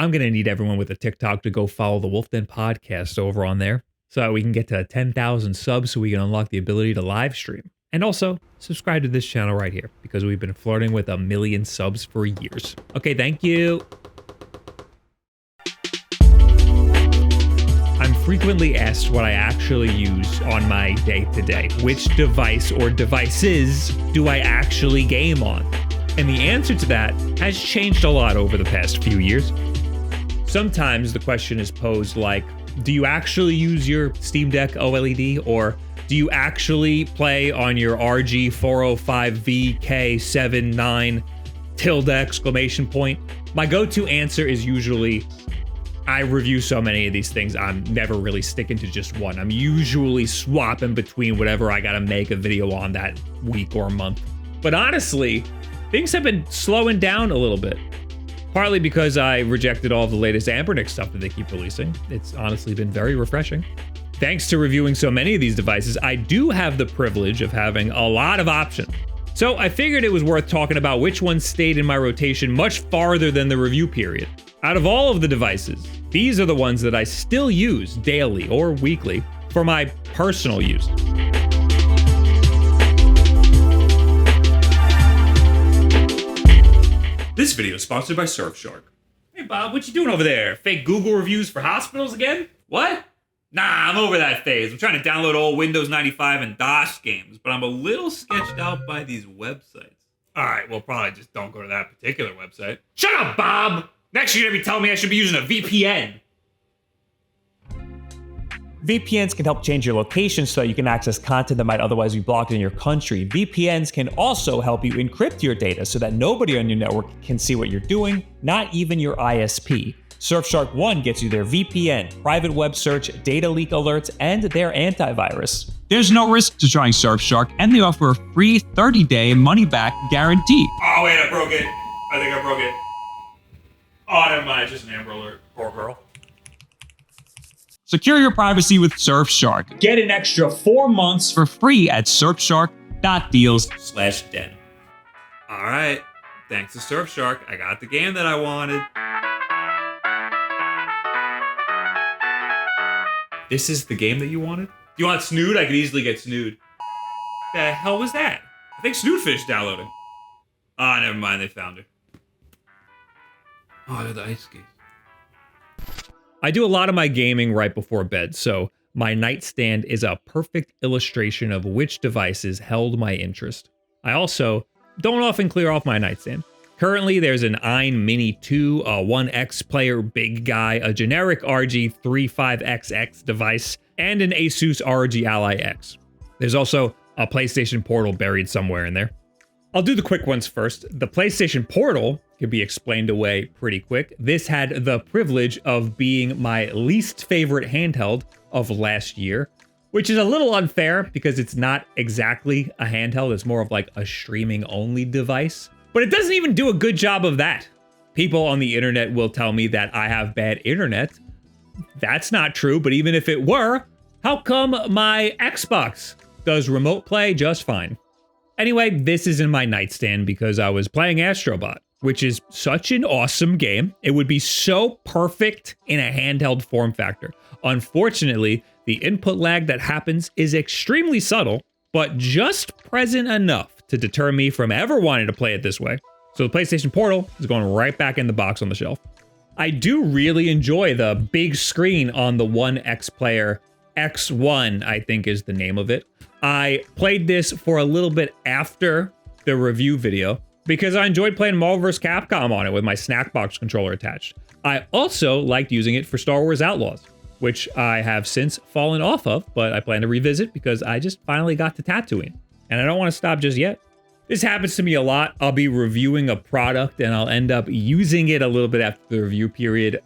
I'm going to need everyone with a TikTok to go follow the Wulff Den podcast over on there so that we can get to 10,000 subs so we can unlock the ability to live stream. And also, subscribe to this channel right here because we've been flirting with 1 million subs for years. Okay, thank you. I'm frequently asked what I actually use on my day-to-day. Which device or devices do I actually game on? And the answer to that has changed a lot over the past few years. Sometimes the question is posed like, do you actually use your Steam Deck OLED, or do you actually play on your RG 405VK79 tilde exclamation point? My go-to answer is usually, I review so many of these things, I'm never really sticking to just one. I'm usually swapping between whatever I gotta make a video on that week or month. But honestly, things have been slowing down a little bit. Partly because I rejected all the latest Ambernic stuff that they keep releasing. It's honestly been very refreshing. Thanks to reviewing so many of these devices, I do have the privilege of having a lot of options. So I figured it was worth talking about which ones stayed in my rotation much farther than the review period. Out of all of the devices, these are the ones that I still use daily or weekly for my personal use. This video is sponsored by Surfshark. Hey Bob, what you doing over there? Fake Google reviews for hospitals again? What? Nah, I'm over that phase. I'm trying to download old Windows 95 and DOS games, but I'm a little sketched out by these websites. Alright, well probably just don't go to that particular website. Shut up, Bob! Next you're gonna be telling me I should be using a VPN. VPNs can help change your location so that you can access content that might otherwise be blocked in your country. VPNs can also help you encrypt your data so that nobody on your network can see what you're doing, not even your ISP. Surfshark One gets you their VPN, private web search, data leak alerts, and their antivirus. There's no risk to trying Surfshark, and they offer a free 30-day money-back guarantee. Oh wait, I broke it. I think I broke it. Oh, never mind, it's just an Amber Alert. Poor girl. Secure your privacy with Surfshark. Get an extra 4 months For free at surfshark.deals/den. All right, thanks to Surfshark, I got the game that I wanted. This is the game that you wanted? Do you want Snood? I could easily get Snood. The hell was that? I think Snood finished downloading. Ah, never mind, they found her. Oh, I got the ice skates. I do a lot of my gaming right before bed, so my nightstand is a perfect illustration of which devices held my interest. I also don't often clear off my nightstand. Currently, there's an Ein Mini 2, a 1X player big guy, a generic RG 35XX device, and an Asus ROG Ally X. There's also a PlayStation Portal buried somewhere in there. I'll do the quick ones first. The PlayStation Portal can be explained away pretty quick. This had the privilege of being my least favorite handheld of last year, which is a little unfair because it's not exactly a handheld. It's more of like a streaming only device, but it doesn't even do a good job of that. People on the internet will tell me that I have bad internet. That's not true, but even if it were, how come my Xbox does remote play just fine? Anyway, this is in my nightstand because I was playing Astrobot, which is such an awesome game. It would be so perfect in a handheld form factor. Unfortunately, the input lag that happens is extremely subtle, but just present enough to deter me from ever wanting to play it this way. So the PlayStation Portal is going right back in the box on the shelf. I do really enjoy the big screen on the One X Player. X1, I think is the name of it. I played this for a little bit after the review video because I enjoyed playing Marvel vs. Capcom on it with my Snackbox controller attached. I also liked using it for Star Wars Outlaws, which I have since fallen off of, but I plan to revisit because I just finally got to Tatooine, and I don't want to stop just yet. This happens to me a lot. I'll be reviewing a product and I'll end up using it a little bit after the review period,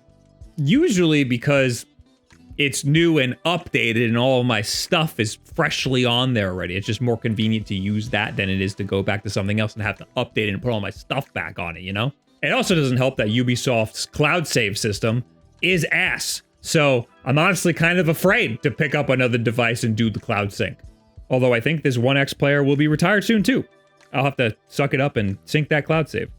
usually because it's new and updated and all of my stuff is freshly on there already. It's just more convenient to use that than it is to go back to something else and have to update it and put all my stuff back on it, you know? It also doesn't help that Ubisoft's cloud save system is ass. So I'm honestly kind of afraid to pick up another device and do the cloud sync. Although I think this One X player will be retired soon too. I'll have to suck it up and sync that cloud save.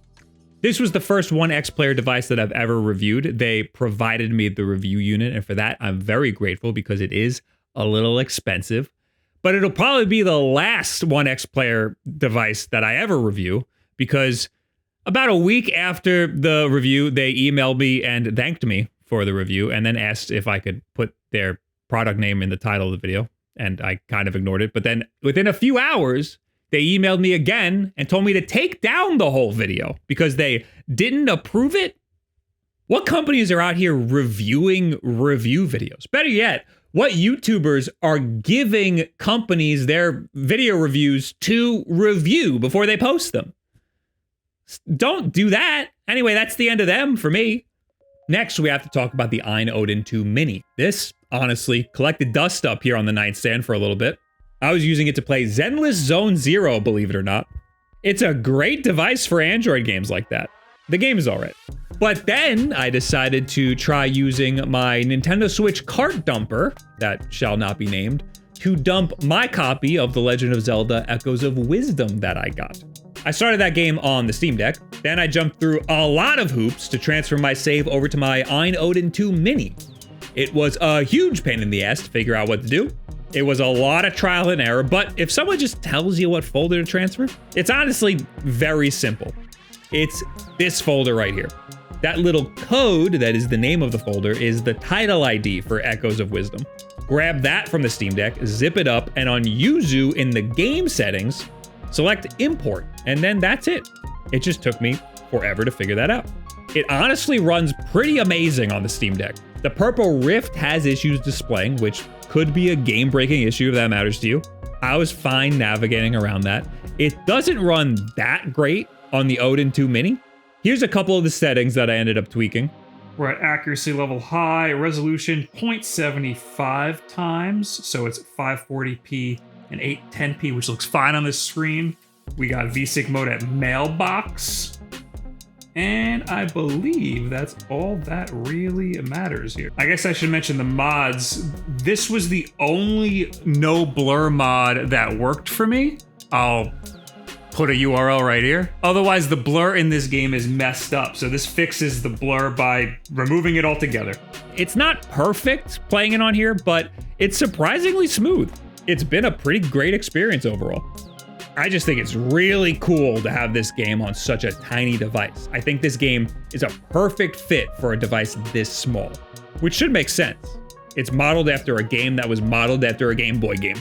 This was the first One X Player device that I've ever reviewed. They provided me the review unit, and for that, I'm very grateful because it is a little expensive. But it'll probably be the last One X Player device that I ever review, because about a week after the review, they emailed me and thanked me for the review, and then asked if I could put their product name in the title of the video, and I kind of ignored it. But then within a few hours, they emailed me again and told me to take down the whole video because they didn't approve it. What companies are out here reviewing review videos? Better yet, what YouTubers are giving companies their video reviews to review before they post them? Don't do that. Anyway, that's the end of them for me. Next, we have to talk about the Odin 2 Mini. This, honestly, collected dust up here on the nightstand for a little bit. I was using it to play Zenless Zone Zero, believe it or not. It's a great device for Android games like that. The game is alright. But then I decided to try using my Nintendo Switch cart dumper, that shall not be named, to dump my copy of The Legend of Zelda Echoes of Wisdom that I got. I started that game on the Steam Deck, then I jumped through a lot of hoops to transfer my save over to my Odin 2 Mini. It was a huge pain in the ass to figure out what to do. It was a lot of trial and error, but if someone just tells you what folder to transfer, it's honestly very simple. It's this folder right here. That little code that is the name of the folder is the title ID for Echoes of Wisdom. Grab that from the Steam Deck, zip it up, and on Yuzu in the game settings, select import, and then that's it. It just took me forever to figure that out. It honestly runs pretty amazing on the Steam Deck. The purple Rift has issues displaying, which could be a game-breaking issue if that matters to you. I was fine navigating around that. It doesn't run that great on the Odin 2 Mini. Here's a couple of the settings that I ended up tweaking. We're at accuracy level high, resolution 0.75 times, so it's 540p and 810p, which looks fine on this screen. We got VSync mode at mailbox, and I believe that's all that really matters here. I guess I should mention the mods. This was the only no blur mod that worked for me. I'll put a URL right here. Otherwise, the blur in this game is messed up, so this fixes the blur by removing it altogether. It's not perfect playing it on here, but it's surprisingly smooth. It's been a pretty great experience overall. I just think it's really cool to have this game on such a tiny device. I think this game is a perfect fit for a device this small, which should make sense. It's modeled after a game that was modeled after a Game Boy game.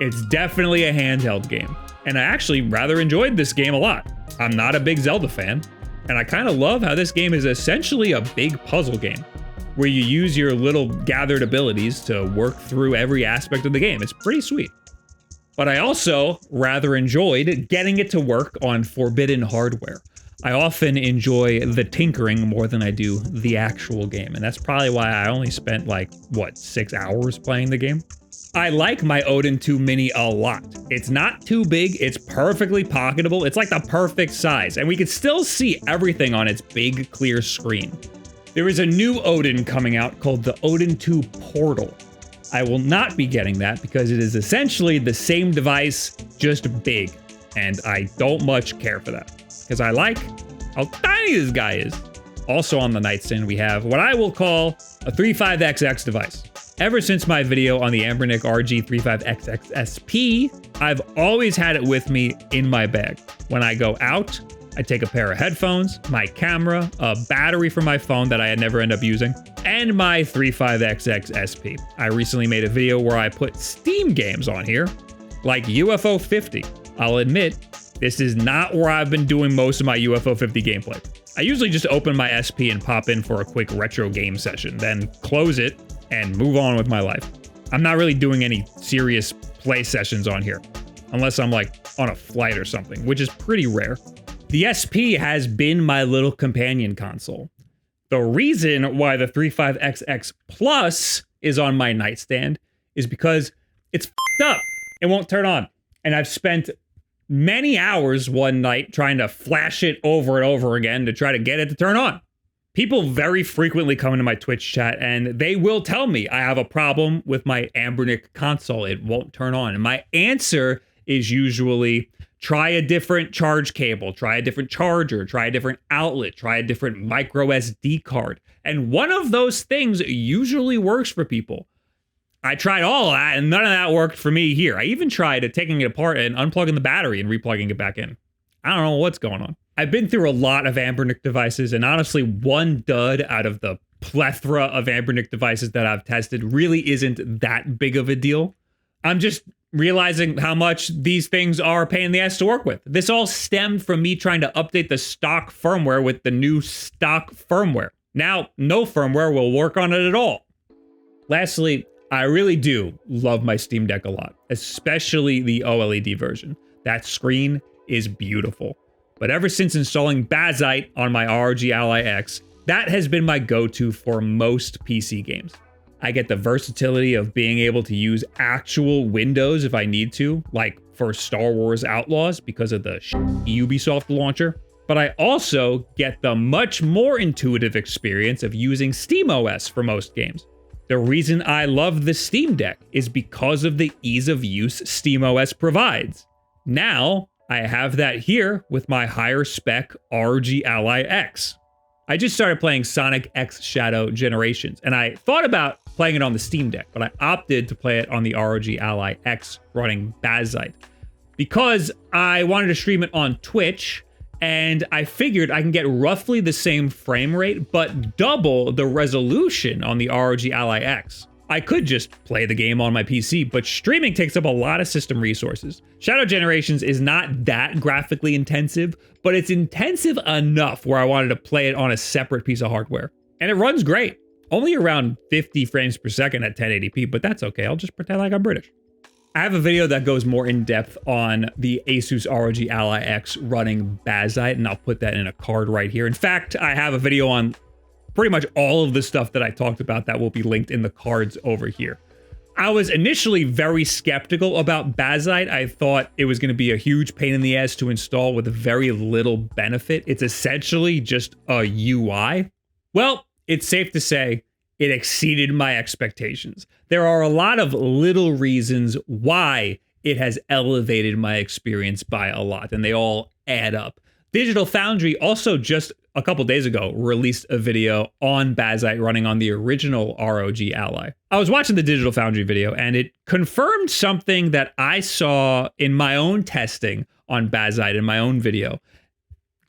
It's definitely a handheld game, and I actually rather enjoyed this game a lot. I'm not a big Zelda fan, and I kind of love how this game is essentially a big puzzle game, where you use your little gathered abilities to work through every aspect of the game. It's pretty sweet. But I also rather enjoyed getting it to work on forbidden hardware. I often enjoy the tinkering more than I do the actual game, and that's probably why I only spent 6 hours playing the game. I like my Odin 2 Mini a lot. It's not too big, it's perfectly pocketable, it's like the perfect size, and we can still see everything on its big, clear screen. There is a new Odin coming out called the Odin 2 Portal. I will not be getting that because it is essentially the same device, just big, and I don't much care for that because I like how tiny this guy is. Also on the nightstand, we have what I will call a 35XX device. Ever since my video on the Ambernic RG35XX SP, I've always had it with me in my bag. When I go out, I take a pair of headphones, my camera, a battery for my phone that I never end up using, and my 35XX SP. I recently made a video where I put Steam games on here, like UFO 50. I'll admit, this is not where I've been doing most of my UFO 50 gameplay. I usually just open my SP and pop in for a quick retro game session, then close it and move on with my life. I'm not really doing any serious play sessions on here, unless I'm on a flight or something, which is pretty rare. The SP has been my little companion console. The reason why the 35XX Plus is on my nightstand is because it's f***ed up. It won't turn on. And I've spent many hours one night trying to flash it over and over again to try to get it to turn on. People very frequently come into my Twitch chat and they will tell me I have a problem with my Ambernic console. It won't turn on. And my answer is usually try a different charge cable, try a different charger, try a different outlet, try a different micro SD card. And one of those things usually works for people. I tried all of that and none of that worked for me here. I even tried taking it apart and unplugging the battery and replugging it back in. I don't know what's going on. I've been through a lot of Anbernic devices, and honestly, one dud out of the plethora of Anbernic devices that I've tested really isn't that big of a deal. I'm just realizing how much these things are a pain in the ass to work with. This all stemmed from me trying to update the stock firmware with the new stock firmware. Now, no firmware will work on it at all. Lastly, I really do love my Steam Deck a lot, especially the OLED version. That screen is beautiful. But ever since installing Bazzite on my ROG Ally X, that has been my go-to for most PC games. I get the versatility of being able to use actual Windows if I need to, like for Star Wars Outlaws because of the Ubisoft launcher. But I also get the much more intuitive experience of using SteamOS for most games. The reason I love the Steam Deck is because of the ease of use SteamOS provides. Now, I have that here with my higher spec ROG Ally X. I just started playing Sonic X Shadow Generations, and I thought about playing it on the Steam Deck, but I opted to play it on the ROG Ally X running Bazzite because I wanted to stream it on Twitch, and I figured I can get roughly the same frame rate, but double the resolution on the ROG Ally X. I could just play the game on my PC, but streaming takes up a lot of system resources. Shadow Generations is not that graphically intensive, but it's intensive enough where I wanted to play it on a separate piece of hardware. And it runs great. Only around 50 frames per second at 1080p, but that's okay. I'll just pretend like I'm British. I have a video that goes more in depth on the Asus ROG Ally X running Bazzite, and I'll put that in a card right here. In fact, I have a video on pretty much all of the stuff that I talked about that will be linked in the cards over here. I was initially very skeptical about Bazzite. I thought it was going to be a huge pain in the ass to install with very little benefit. It's essentially just a UI. Well, it's safe to say it exceeded my expectations. There are a lot of little reasons why it has elevated my experience by a lot, and they all add up. Digital Foundry also just a couple days ago released a video on Bazzite running on the original ROG Ally. I was watching the Digital Foundry video and it confirmed something that I saw in my own testing on Bazzite in my own video.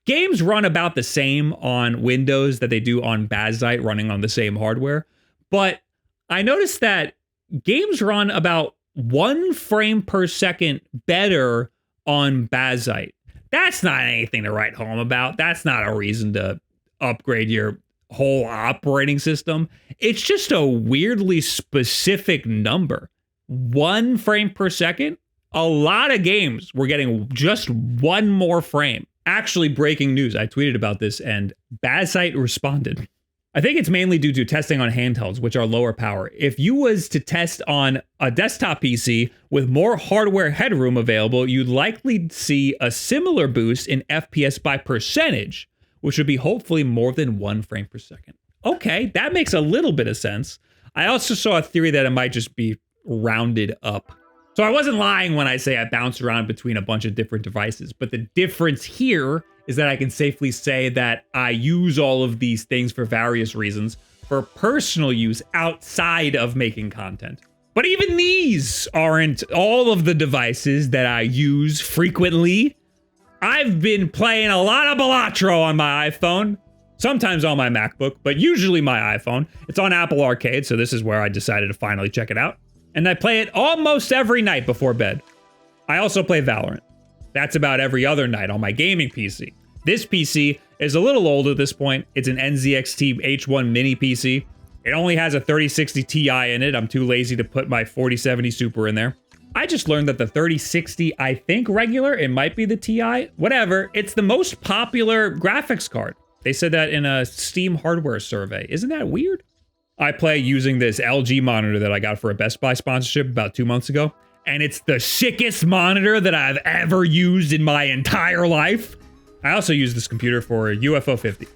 Games run about the same on Windows that they do on Bazzite running on the same hardware, but I noticed that games run about 1 frame per second better on Bazzite. That's not anything to write home about. That's not a reason to upgrade your whole operating system. It's just a weirdly specific number. 1 frame per second? A lot of games were getting just 1 more frame. Actually, breaking news. I tweeted about this and Bazzite responded. I think it's mainly due to testing on handhelds, which are lower power. If you was to test on a desktop PC with more hardware headroom available, you'd likely see a similar boost in FPS by percentage, which would be hopefully more than 1 frame per second. Okay, that makes a little bit of sense. I also saw a theory that it might just be rounded up. So I wasn't lying when I say I bounce around between a bunch of different devices, but the difference here is that I can safely say that I use all of these things for various reasons for personal use outside of making content. But even these aren't all of the devices that I use frequently. I've been playing a lot of Balatro on my iPhone, sometimes on my MacBook, but usually my iPhone. It's on Apple Arcade, so this is where I decided to finally check it out. And I play it almost every night before bed. I also play Valorant. That's about every other night on my gaming PC. This PC is a little old at this point. It's an NZXT H1 mini PC. It only has a 3060 Ti in it. I'm too lazy to put my 4070 Super in there. I just learned that the 3060, I think regular, it might be the Ti, whatever. It's the most popular graphics card. They said that in a Steam hardware survey. Isn't that weird? I play using this LG monitor that I got for a Best Buy sponsorship about 2 months ago. And it's the sickest monitor that I've ever used in my entire life. I also use this computer for UFO 50.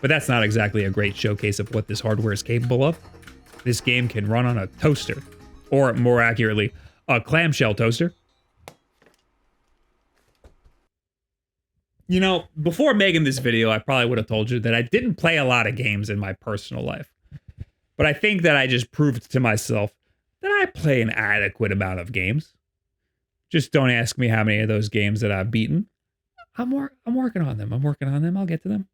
But that's not exactly a great showcase of what this hardware is capable of. This game can run on a toaster. Or more accurately, a clamshell toaster. You know, before making this video, I probably would have told you that I didn't play a lot of games in my personal life. But I think that I just proved to myself that I play an adequate amount of games. Just don't ask me how many of those games that I've beaten. I'm working on them. I'll get to them.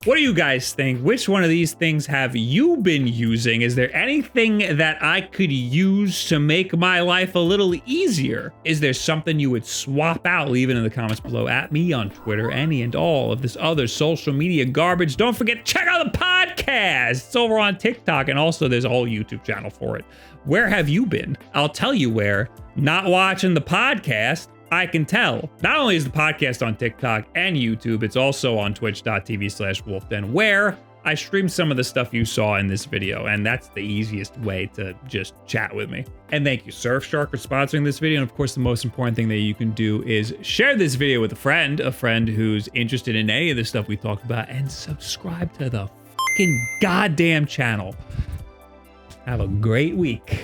What do you guys think? Which one of these things have you been using? Is there anything that I could use to make my life a little easier? Is there something you would swap out? Leave it in the comments below at me on Twitter, any and all of this other social media garbage. Don't forget, check out the podcast. It's over on TikTok, and also there's a whole YouTube channel for it. Where have you been? I'll tell you where. Not watching the podcast. I can tell. Not only is the podcast on TikTok and YouTube, it's also on twitch.tv/Wulff, where I stream some of the stuff you saw in this video, and that's the easiest way to just chat with me. And thank you, Surfshark, for sponsoring this video. And of course, the most important thing that you can do is share this video with a friend who's interested in any of the stuff we talked about, and subscribe to the fucking goddamn channel. Have a great week.